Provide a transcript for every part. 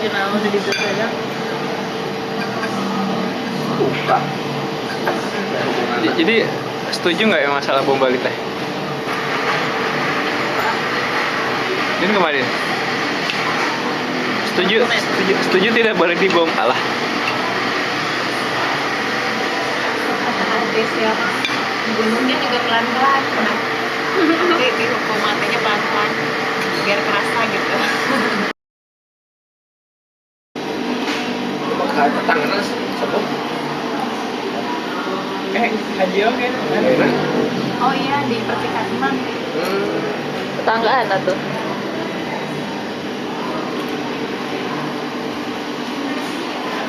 Kenapa udah gitu saja? Buka. Jadi setuju nggak ya masalah bom Bali teh? Ini kemarin. Setuju tidak boleh dibom, alah. Habis ya. Gunungnya juga pelan-pelan. Nanti dihukum matinya pelan-pelan biar kerasa gitu. Maka tangannya sebut. Haji oke. Oh iya di Pertikaian. Tetanggaan tuh.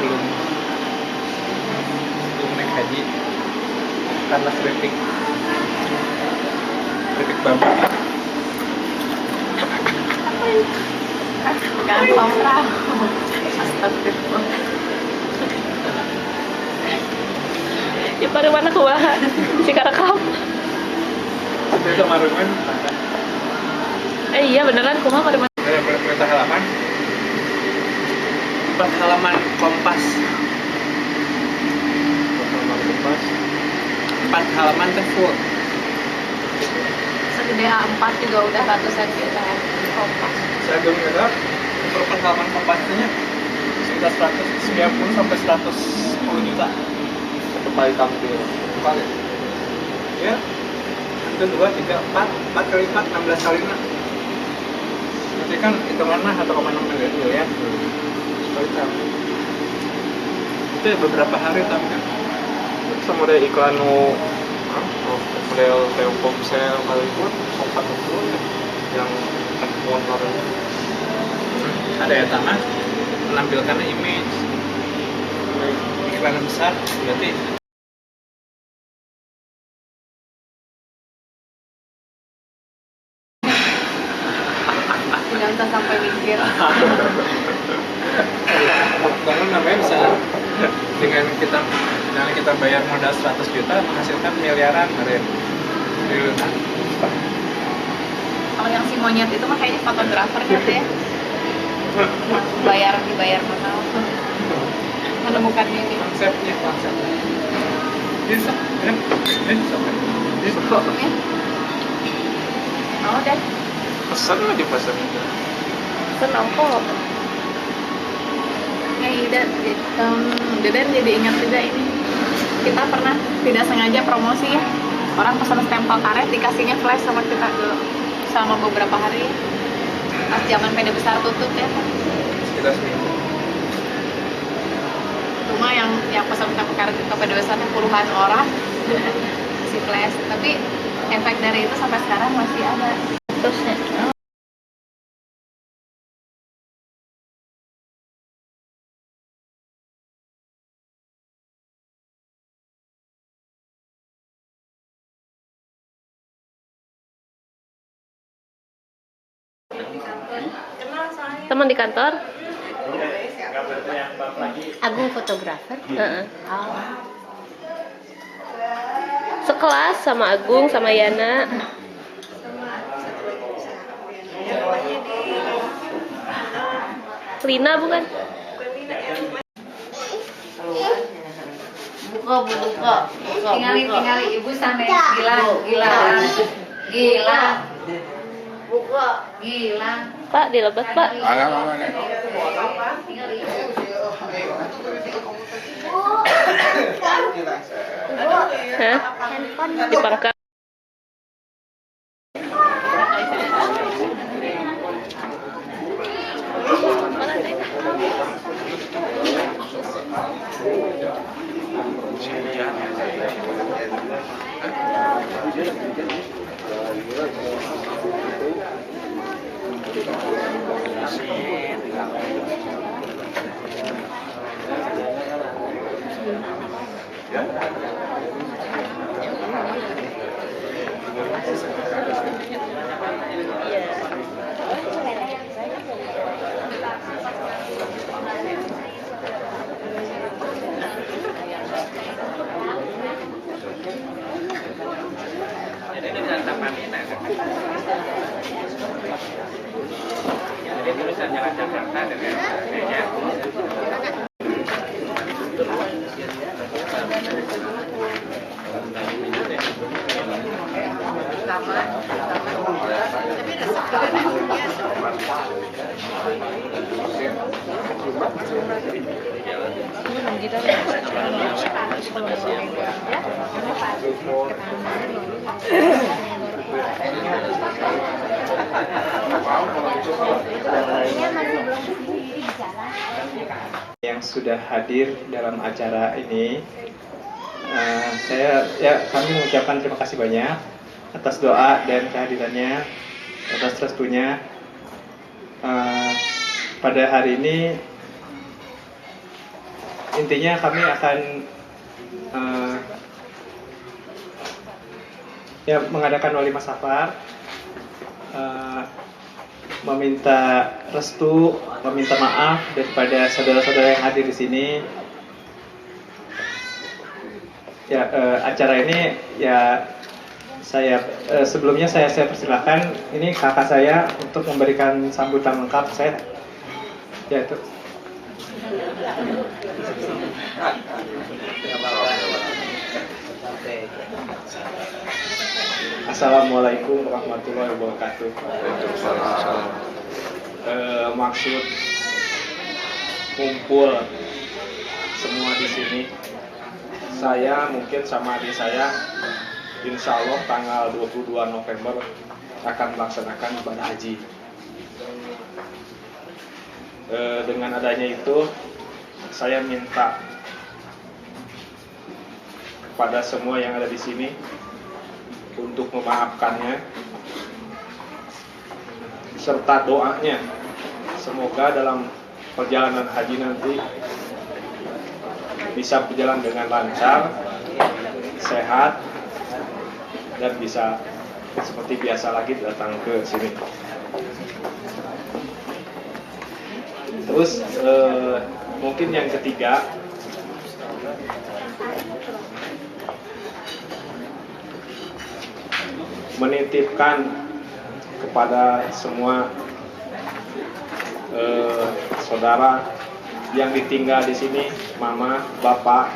Belum naik haji karena keripik bambu. Gampang tahu. Astagfirullah. Ya pada mana kumaha? Si karakam. Itu kemarin Iya beneran kumaha pada mana? berita halaman 4 halaman Kompas 4 halaman teh full. Segede A4 juga udah ratusan juta ya. Kompas. Saya belum ngerti per halaman Kompasnya sekitar 190 sampai 110 juta Satu kali tampil. kali. Ya, itu 2, 3, 4 kali 4, 16 kali 6. Nanti kan hitungannya 1,6 miliar dulu ya. Sekali tampil. Itu ya beberapa hari tampil. Sama ada iklan model Telkomsel kali pun sempat itu yang motor ada ya tanah menampilkannya image iklan besar berarti Tidak usah sampai mikir. bangun namanya bisa dengan kita bayar modal 100 juta menghasilkan miliaran kemarin triliunan. Kalau yang si monyet itu mah kayaknya fotografer gitu ya. Dibayar mahal. Menemukan ini. Konsepnya ini Ya. Mau deh. pesan aja pesan Senang kok. Deden jadi ingat juga ini. Kita pernah tidak sengaja promosi ya. Orang pesan stempel karet dikasihnya flash sama kita dulu selama beberapa hari. Pas zaman PD besar tutup ya. sekitar seminggu. Cuma yang pesan stempel karet itu PD besarnya puluhan orang si flash. Tapi efek dari itu sampai sekarang masih ada. Terusnya. Teman di kantor? Agung fotografer. Sekelas sama Agung sama Yana. Lina bukan? Buka. Tinggali ibu sana gila. Buka. Gila. Pak, dilebat, Pak. Hah? Dipangkat. Jadi ini bisa tapanin, jadi tulisan Jalan Jakarta dengan kayaknya. Yang sudah hadir dalam acara ini, kami mengucapkan terima kasih banyak atas doa dan kehadirannya, atas restunya. Pada hari ini intinya kami akan mengadakan walimah safar, meminta restu, meminta maaf daripada saudara-saudara yang hadir di sini. Acara ini sebelumnya saya persilakan ini kakak saya untuk memberikan sambutan lengkap. Itu. Assalamualaikum warahmatullahi wabarakatuh. Maksud kumpul semua di sini, saya mungkin sama adik saya, insya Allah tanggal 22 November akan melaksanakan ibadah haji. Dengan adanya itu, saya minta kepada semua yang ada di sini untuk memaafkannya, serta doanya semoga dalam perjalanan haji nanti bisa berjalan dengan lancar, sehat, dan bisa seperti biasa lagi datang ke sini. Terus mungkin yang ketiga, menitipkan kepada semua saudara yang ditinggal di sini, mama, bapak,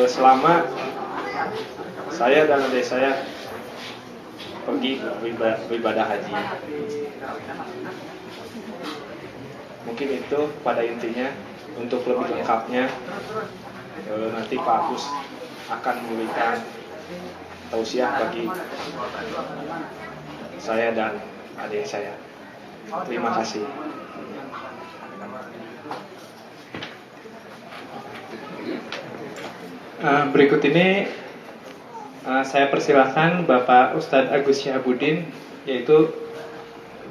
selama saya dan adik saya pergi beribadah haji. Mungkin itu pada intinya. Untuk lebih lengkapnya nanti Pak Agus akan memberikan tausiah bagi saya dan adik saya. Terima kasih. Berikut ini saya persilahkan Bapak Ustadz Agus Syihabuddin, yaitu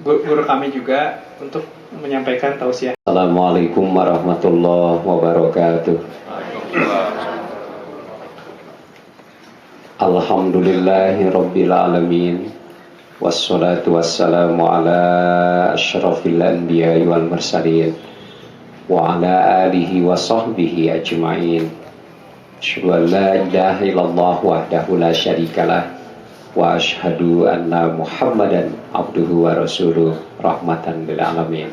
guru kami juga, untuk menyampaikan tausiah. Assalamualaikum warahmatullahi wabarakatuh. Alhamdulillahi rabbil alamin, wassalatu wassalamu ala asyrafil anbiya wal mursalin wa ala alihi wa sahbihi ajma'in. Asyhadu an la ilaha illallah wahdahu la syarikalah wa asyhadu anna Muhammadan abduhu wa rasuluh rahmatan lil alamin.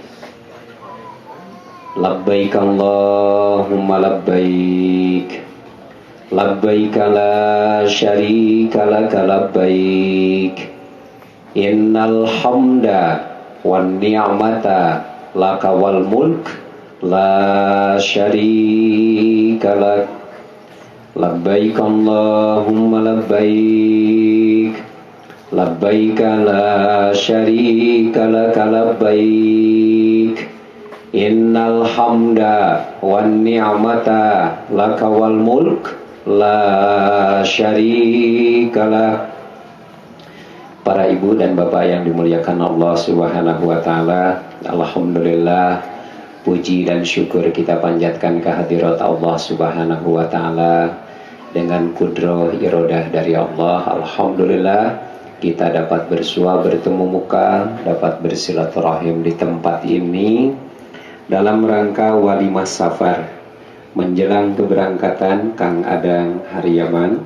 Labbaik Allahumma labbaik, labbaik la syarika laka labbaik, innal hamda wan ni'mata laka wal mulk la syarika lak. Labbaik Allahumma labbaik, labbaik la syarika laka labbaik, innal hamda wan ni'mata laka wal mulk la syarika lak. Para ibu dan bapak yang dimuliakan Allah Subhanahu wa taala, alhamdulillah, puji dan syukur kita panjatkan kehadirat Allah Subhanahu wa taala. Dengan kudroh irodah dari Allah, alhamdulillah kita dapat bersua bertemu muka, dapat bersilaturahim di tempat ini dalam rangka walimah safar menjelang keberangkatan Kang Adang Haryaman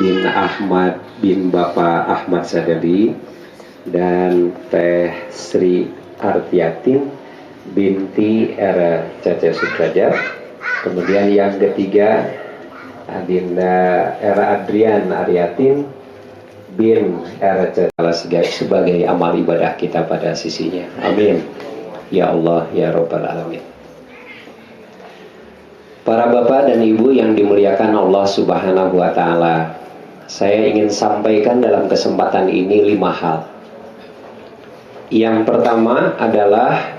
bin Ahmad bin Bapak Ahmad Sadali dan Teh Sri Artiatin binti R. Caca Sudrajat. Kemudian yang ketiga Adinda R. Adrian Aryatin bin R. Caca sebagai amal ibadah kita pada sisinya. Amin. Ya Allah, ya Rabbal Alamin. Para bapak dan ibu yang dimuliakan Allah Subhanahu wa Ta'ala, saya ingin sampaikan dalam kesempatan ini 5 hal. Yang pertama adalah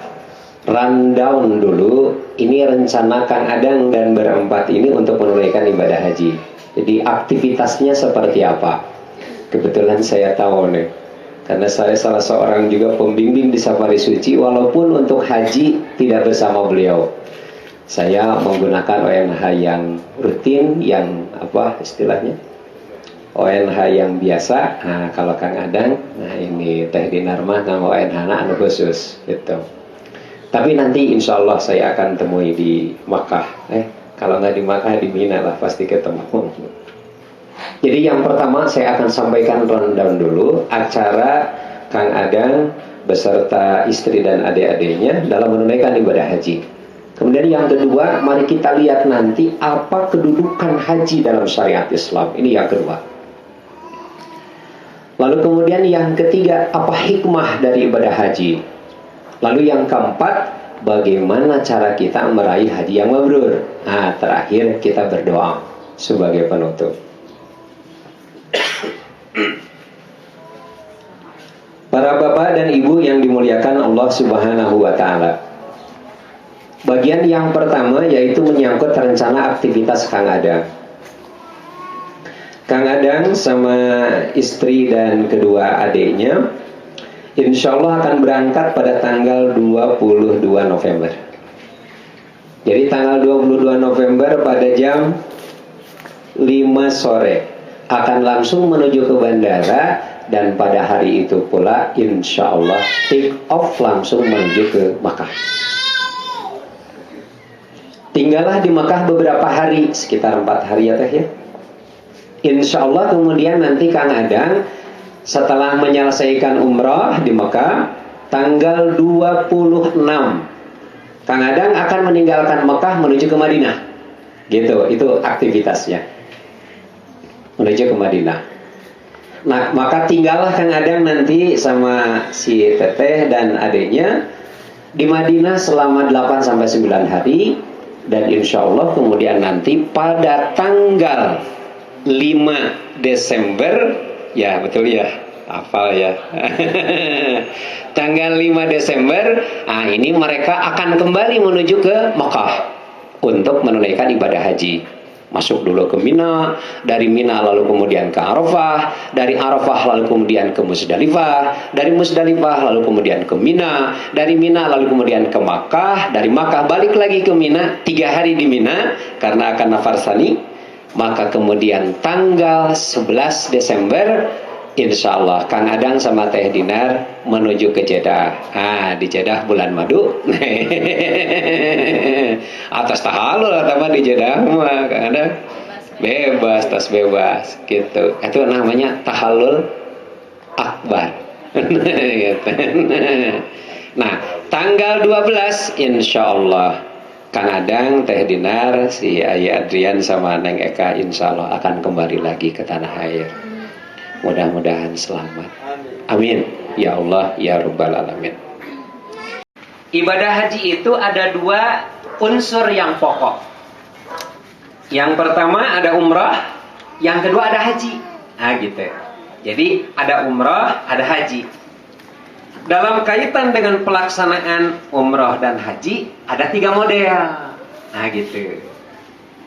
rundown dulu, ini rencana Kang Adang dan berempat ini untuk menunaikan ibadah haji. Jadi aktivitasnya seperti apa? Kebetulan saya tahu nih, karena saya salah seorang juga pembimbing di Safari Suci, walaupun untuk haji tidak bersama beliau. Saya menggunakan ONH yang rutin, yang apa istilahnya? ONH yang biasa. Nah, kalau Kang Adang, nah ini Teh Dinar mah nama ONH anu khusus gitu. Tapi nanti insya Allah saya akan temui di Makkah. Kalau nggak di Makkah, di Mina lah pasti ketemu. Jadi yang pertama saya akan sampaikan rundown dulu acara Kang Adang beserta istri dan adik-adiknya dalam menunaikan ibadah haji. Kemudian yang kedua, mari kita lihat nanti apa kedudukan haji dalam syariat Islam. Ini yang kedua. Lalu kemudian yang ketiga, apa hikmah dari ibadah haji. Lalu yang keempat, bagaimana cara kita meraih haji yang mabrur. Nah, terakhir kita berdoa sebagai penutup. Para bapak dan ibu yang dimuliakan Allah Subhanahu wa Ta'ala, bagian yang pertama yaitu menyangkut rencana aktivitas Kang Adang. Kang Adang sama istri dan kedua adiknya insya Allah akan berangkat pada tanggal 22 November. Jadi tanggal 22 November pada jam 5 sore akan langsung menuju ke bandara, dan pada hari itu pula insya Allah take off langsung menuju ke Makkah. Tinggallah di Makkah beberapa hari, sekitar 4 hari ya Teh ya. Insya Allah kemudian nanti Kang Adang setelah menyelesaikan umrah di Makkah tanggal 26, Kang Adang akan meninggalkan Makkah menuju ke Madinah. Gitu, itu aktivitasnya. Menuju ke Madinah. Nah, maka tinggallah Kang Adang nanti sama si Teteh dan adiknya di Madinah selama 8-9 hari. Dan insya Allah kemudian nanti pada tanggal 5 Desember, ya betul ya, hafal ya. Tanggal 5 Desember, nah ini mereka akan kembali menuju ke Makkah untuk menunaikan ibadah haji. Masuk dulu ke Mina, dari Mina lalu kemudian ke Arafah, dari Arafah lalu kemudian ke Musdalifah, dari Musdalifah lalu kemudian ke Mina, dari Mina lalu kemudian ke Makkah, dari Makkah balik lagi ke Mina, 3 hari di Mina karena akan nafar sani. Maka kemudian tanggal 11 Desember insya Allah Kang Adang sama Teh Dinar menuju ke Jeddah. Di Jeddah bulan madu. Atas tahalul atau di Jeddah mah Kang Adang bebas, tas bebas gitu. Itu namanya tahalul akbar. Nah, tanggal 12 insya Allah Kang Adang, Teh Dinar, si Ayah Adrian sama Neng Eka insya Allah akan kembali lagi ke tanah air. Mudah-mudahan selamat. Amin. Ya Allah, ya Rabbal Alamin. Ibadah haji itu ada 2 unsur yang pokok. Yang pertama ada umrah, yang kedua ada haji. Nah gitu. Jadi ada umrah, ada haji. Dalam kaitan dengan pelaksanaan umrah dan haji ada 3 model. Nah gitu.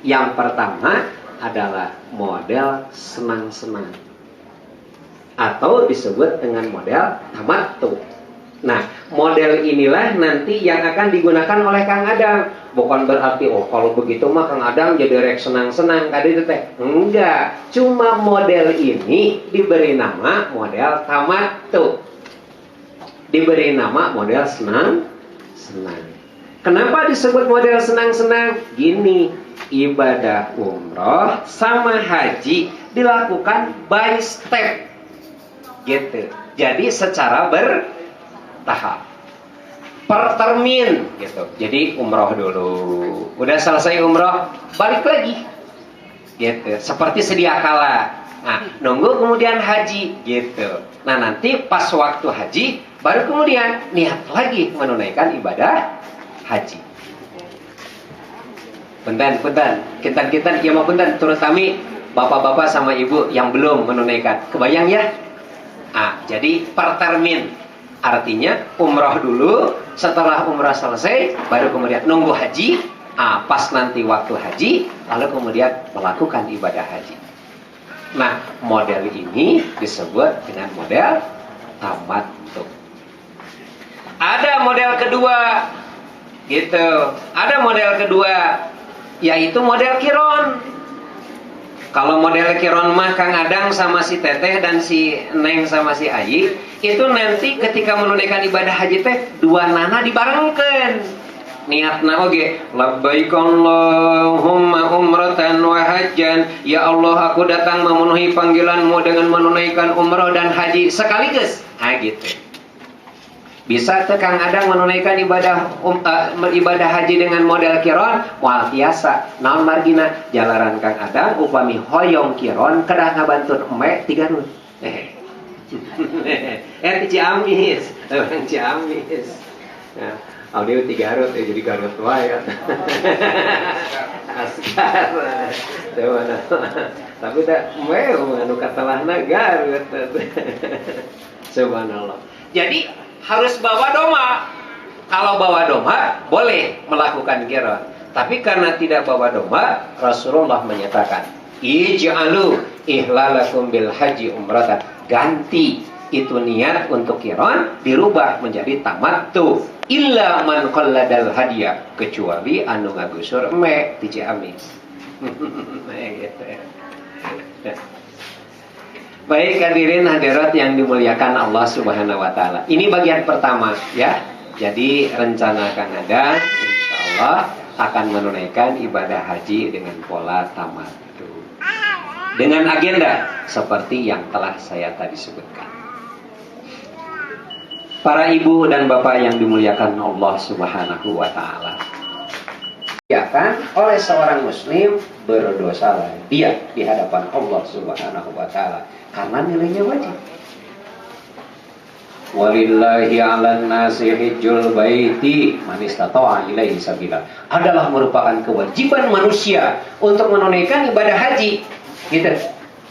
Yang pertama adalah model senang-senang, atau disebut dengan model tamattu. Nah, model inilah nanti yang akan digunakan oleh Kang Adang. Bukan berarti kalau begitu mah Kang Adang jadi rek senang-senang tadi itu teh. Enggak, cuma model ini diberi nama model tamattu. Diberi nama model senang-senang. Kenapa disebut model senang-senang? Gini, ibadah umroh sama haji dilakukan by step. Gitu. Jadi secara bertahap. per termin gitu. Jadi umroh dulu, udah selesai umroh balik lagi gitu, seperti sedia kala. Nah, nunggu kemudian haji gitu. Nah, nanti pas waktu haji baru kemudian niat lagi menunaikan ibadah haji. Punten, kintan ya mau punten, terutama bapak-bapak sama ibu yang belum menunaikan. Kebayang ya? Jadi per termin. Artinya umroh dulu, setelah umroh selesai baru kemudian nunggu haji. Pas nanti waktu haji lalu kemudian melakukan ibadah haji. Nah, model ini disebut dengan model tamattu. Ada model kedua gitu. Ada model kedua yaitu model kiron. Kalau model kiron mah Kang Adang sama si Teteh dan si Neng sama si Ayi itu nanti ketika menunaikan ibadah haji teh dua nana dibarengkeun. Niatna oge labbaik Allahumma umratan wa hajjan, ya Allah aku datang memenuhi panggilanmu dengan menunaikan umrah dan haji sekaligus. Gitu. Bisa teh Kang Adang menunaikan ibadah haji dengan model kiron, moal biasa. Naon margina jalaran Kang Adang upami hoyong kiron kedah ngabantun eme 3 Garut. Ciamis, orang Ciamis. Nah, audio 3 Garut jadi Garut wae. Askar. Tapi tak eme anu katelahna Garut. Subhanallah. Jadi harus bawa doma. Kalau bawa doma boleh melakukan kiron. Tapi karena tidak bawa doma, Rasulullah menyatakan, ij'alu ihlalakum bil haji umratan. Ganti itu niat untuk kiron dirubah menjadi tamattu. Illa man qalladal hadiya, kecuali anu ngagusur eme di Ciamis. Baik hadirin hadirat yang dimuliakan Allah Subhanahu wa taala. Ini bagian pertama ya. Jadi rencana Kang Adang insyaallah akan menunaikan ibadah haji dengan pola tamattu. Dengan agenda seperti yang telah saya tadi sebutkan. Para ibu dan bapak yang dimuliakan Allah Subhanahu wa taala. Oleh seorang muslim berdosa dia di hadapan Allah Subhanahu wa taala karena nilainya wajib. Walillahi 'alan nasi hijjul baiti man istata'a ilaihi sabila. Adalah merupakan kewajiban manusia untuk menunaikan ibadah haji. Gitu.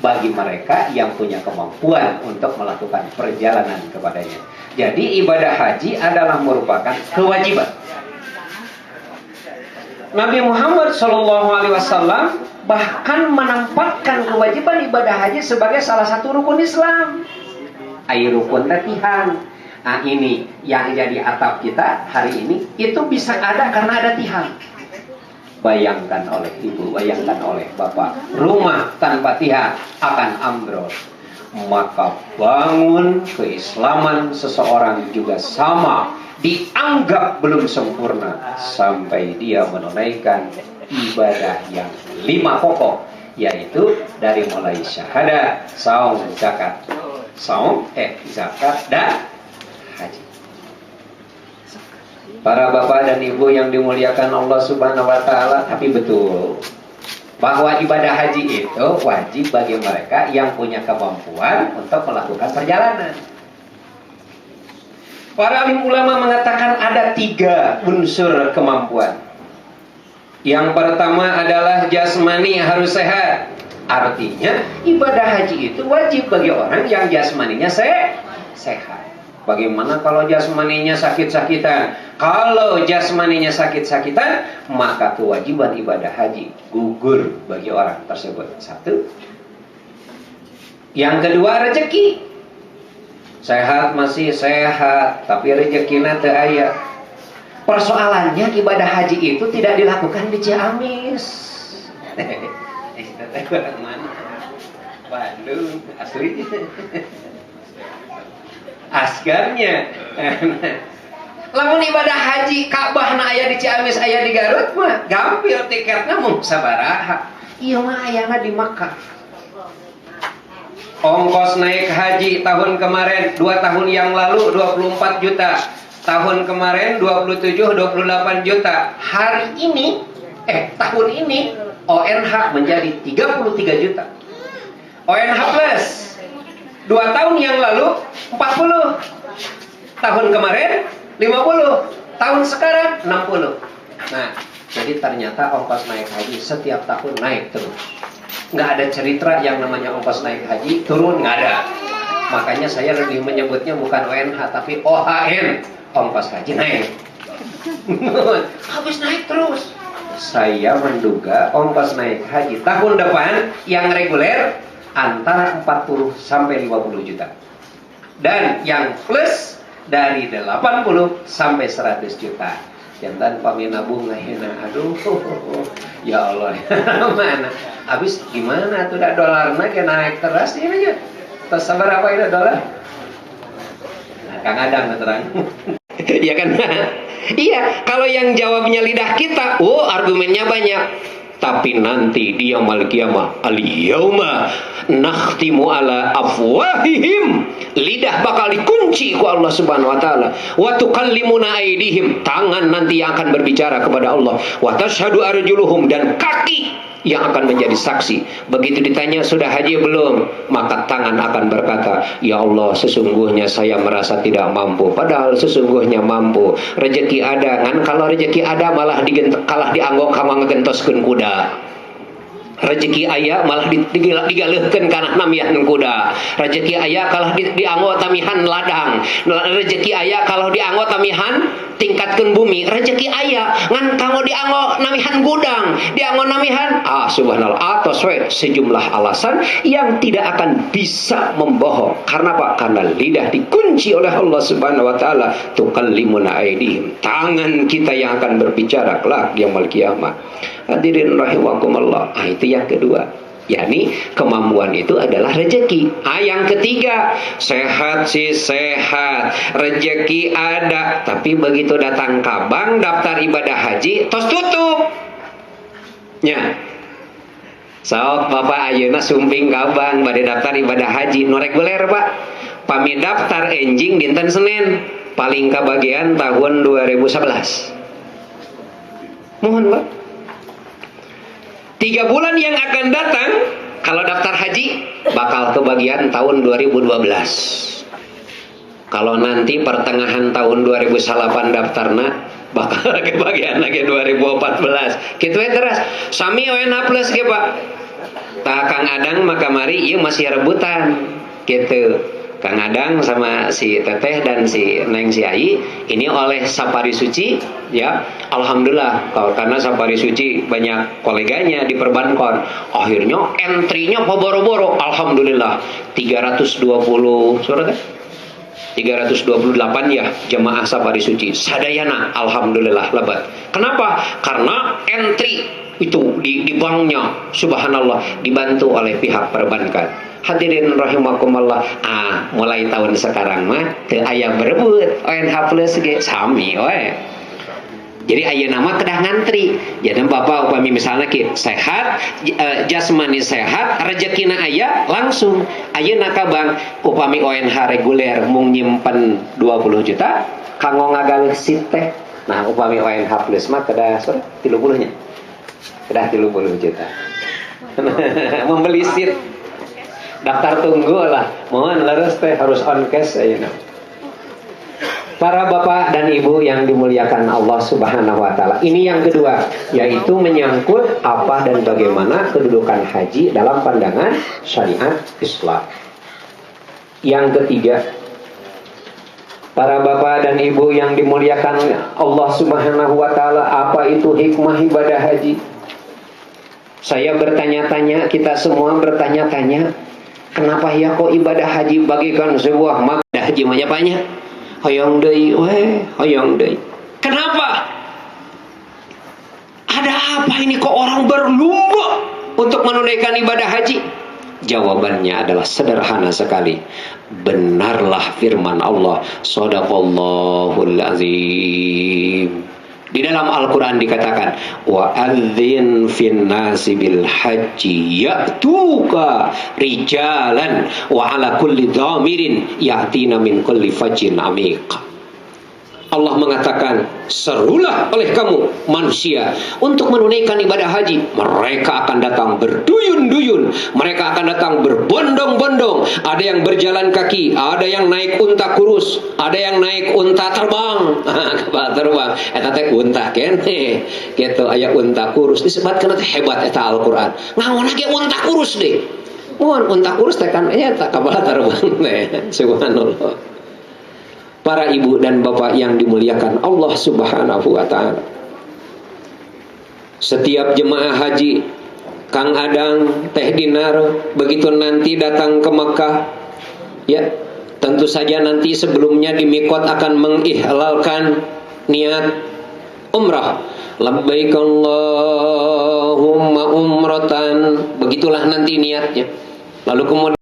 Bagi mereka yang punya kemampuan untuk melakukan perjalanan kepadanya. Jadi ibadah haji adalah merupakan kewajiban. Nabi Muhammad SAW bahkan menempatkan kewajiban ibadah haji sebagai salah satu rukun Islam. Rukun latihan. Nah ini yang jadi atap kita hari ini itu bisa ada karena ada tihan. Bayangkan oleh ibu, bayangkan oleh bapak, rumah tanpa tihan akan ambrol. Maka bangun keislaman seseorang juga sama, dianggap belum sempurna sampai dia menunaikan ibadah yang 5 pokok, yaitu dari mulai syahadat, saum, zakat, zakat dan haji. Para bapak dan ibu yang dimuliakan Allah Subhanahu wa taala, tapi betul bahwa ibadah haji itu wajib bagi mereka yang punya kemampuan untuk melakukan perjalanan. Para alim ulama mengatakan ada 3 unsur kemampuan. Yang pertama adalah jasmani harus sehat. Artinya ibadah haji itu wajib bagi orang yang jasmaninya sehat. Bagaimana kalau jasmaninya sakit-sakitan? Kalau jasmaninya sakit-sakitan, maka kewajiban ibadah haji gugur bagi orang tersebut. 1. Yang kedua rezeki. Sehat masih sehat, tapi rezekinya teu aya. Persoalannya ibadah haji itu tidak dilakukan di Ciamis. Mana? Bandung, asli. Asgarnya. Lamun ibadah haji Ka'bah na aya di Ciamis aya di Garut mah gampil tiketna mung sabaraha. Ieu mah ayana di Makkah. Ongkos naik haji tahun kemarin 2 tahun yang lalu 24 juta. tahun kemarin 27-28 juta. Hari ini, tahun ini ONH menjadi 33 juta. ONH plus 2 tahun yang lalu 40. Tahun kemarin 50. Tahun sekarang 60. Nah, jadi ternyata ongkos naik haji setiap tahun naik terus. Nggak ada cerita yang namanya ongkos naik haji turun, nggak ada. Makanya saya lebih menyebutnya bukan ONH tapi OHN, ongkos haji naik. Habis naik terus. Saya menduga ongkos naik haji tahun depan yang reguler antara 40 sampai 50 juta. Dan yang plus dari 80 sampai 100 juta. Jantan pamina bunga hina, aduh, ya Allah, mana? Habis gimana tuh dah dolarnya kayak naik terus ini aja. Terus sabar apa ini dolar? Nah, Kang Adang terang. Iya kan? Iya, kalau yang jawabnya lidah kita, argumennya banyak. Tapi nanti di yaumul qiyamah, al-yauma nakhtimu ala afwahihim, lidah bakal dikunci ku Allah Subhanahu wa taala. Wa tukallimuna aydihim, tangan nanti yang akan berbicara kepada Allah. Wa tashhadu arjuluhum, dan kaki yang akan menjadi saksi. Begitu ditanya sudah haji belum, maka tangan akan berkata, ya Allah, sesungguhnya saya merasa tidak mampu, padahal sesungguhnya mampu. Rezeki ada kan, kalau rezeki ada malah kalah dianggok sama ngegentoskeun kuda. Rezeki ayah malah digaleuhkeun kana namihan kuda. Rezeki ayah kalah dianggok tamihan ladang. Rezeki ayah kalau dianggok tamihan tingkatkeun bumi. Rezeki ayah ngan kanggo dianggok namihan gudang, dianggok namihan subhanallah, atos we sejumlah alasan yang tidak akan bisa membohong. Karena apa? Karena lidah dikunci oleh Allah Subhanahu wa taala. Tukallimuna aydihim, tangan kita yang akan berbicara kelak di yaumul qiyamah. Hadirin rahimakumullah. Itu yang kedua, yakni kemampuan itu adalah rezeki. Yang ketiga, sehat sih sehat, rezeki ada, tapi begitu datang kabang daftar ibadah haji tos tutup. Ya. Sok Bapak ayeuna sumping kabang bade daftar ibadah haji nu reguler, Pak. Pami daftar enjing dinten Senin, paling kabagian tahun 2011. Mohon, Pak. 3 bulan yang akan datang kalau daftar haji bakal kebagian tahun 2012. Kalau nanti pertengahan tahun 2008 daftarna bakal kebagian lagi 2014. Kitu terus sami ONH plus ge, Pak. Tah Kang Adang maka mari ieu masih rebutan gitu. Kang Adang sama si Teteh dan si Neng si Ai ini oleh Sapari Suci, ya alhamdulillah, karena Sapari Suci banyak koleganya di perbankan, akhirnya entry-nya boro-boro, alhamdulillah 320 surat 328 ya jemaah Sapari Suci sadayana, alhamdulillah lebat. Kenapa? Karena entry itu di banknya subhanallah dibantu oleh pihak perbankan. Hadirin rahimakumullah. Mulai tahun sekarang mah teu aya berebut ONH plus ge sami we. Jadi aya nama kedah ngantri. Jadi Bapak upami misalnya ki sehat, jasmani sehat, rezekina aya langsung ayeuna ka bank upami ONH reguler mung nyimpen 20 juta kanggo ngagawe SIP teh. Nah, upami ONH plus mah kedah 30 nya. Kedah 30 juta. Membeli SIP daftar tunggu lah, mohon leres teh harus on cash ayeuna. Para bapak dan ibu yang dimuliakan Allah Subhanahu wa taala. Ini yang kedua, yaitu menyangkut apa dan bagaimana kedudukan haji dalam pandangan syariat Islam. Yang ketiga, para bapak dan ibu yang dimuliakan Allah Subhanahu wa taala, apa itu hikmah ibadah haji? Saya bertanya-tanya, kita semua bertanya-tanya, kenapa ya kok ibadah haji bagikan sebuah makna haji banyak? Hoyong deui we, hoyong deui. Kenapa? Ada apa ini kok orang berlumba untuk menunaikan ibadah haji? Jawabannya adalah sederhana sekali. Benarlah firman Allah, shadaqallahul azim. Di dalam Al-Quran dikatakan, wa adzin fin nasi bil haji ya'tuka rijalan wa ala kulli dhamirin ya'tina min kulli fajjin amiq. Allah mengatakan, serulah oleh kamu manusia untuk menunaikan ibadah haji. Mereka akan datang berduyun-duyun, mereka akan datang berbondong-bondong. Ada yang berjalan kaki, ada yang naik unta kurus, ada yang naik unta terbang. Kapal terbang, eta teh unta kene. Gitu aya unta kurus disebutkeun teh hebat eta Al-Qur'an. Ngaon ge unta kurus deh. Mohon unta kurus teh kan eta kapal terbang teh. Subhanallah. Para ibu dan bapak yang dimuliakan Allah Subhanahu wa ta'ala, setiap jemaah haji, Kang Adang, Teh Dinar, begitu nanti datang ke Mekah, ya, tentu saja nanti sebelumnya di mikot akan mengihlalkan niat umrah. Labbaik Allahumma umratan, begitulah nanti niatnya. Lalu kemudian